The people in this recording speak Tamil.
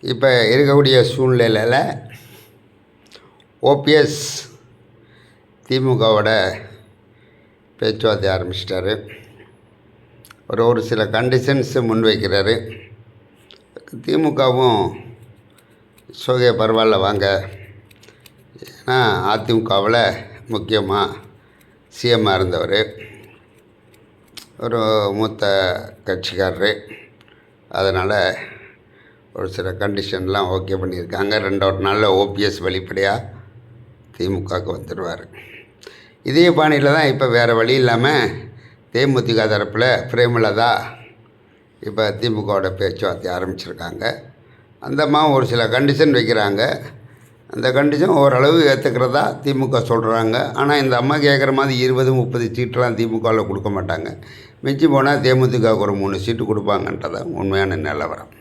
இப்போ இருக்கக்கூடிய சூழ்நிலையில் ஓபிஎஸ் திமுகவோட பேச்சுவார்த்தை ஆரம்பிச்சிட்டாரு. ஒரு சில கண்டிஷன்ஸ் முன்வைக்கிறாரு. திமுகவும் சோகே பரவாயில்ல வாங்க, ஏன்னா அதிமுகவில் முக்கியமாக சிஎம்மாக இருந்தவர், ஒரு மூத்த கட்சிக்காரரு. அதனால் ஒரு சில கண்டிஷன்லாம் ஓகே பண்ணியிருக்காங்க. 2 நாளில் ஓபிஎஸ் வெளிப்படையாக திமுகவுக்கு வந்துடுவார். இதே பாணியில் தான் இப்போ வேறு வழி இல்லாமல் தேமுதிக தரப்பில் பிரேமலதா இப்போ திமுகவோட பேச்சுவார்த்தை ஆரம்பிச்சிருக்காங்க. அந்தம்மா ஒரு சில கண்டிஷன் வைக்கிறாங்க. அந்த கண்டிஷன் ஓரளவு ஏற்றுக்கிறதா திமுக சொல்கிறாங்க. ஆனால் இந்த அம்மா கேட்குற மாதிரி 20-30 சீட்டெலாம் திமுகவில் கொடுக்க மாட்டாங்க. மிஞ்சி போனால் தேமுதிகவுக்கு ஒரு 3 சீட்டு கொடுப்பாங்கன்றதான் உண்மையான நிலவரம்.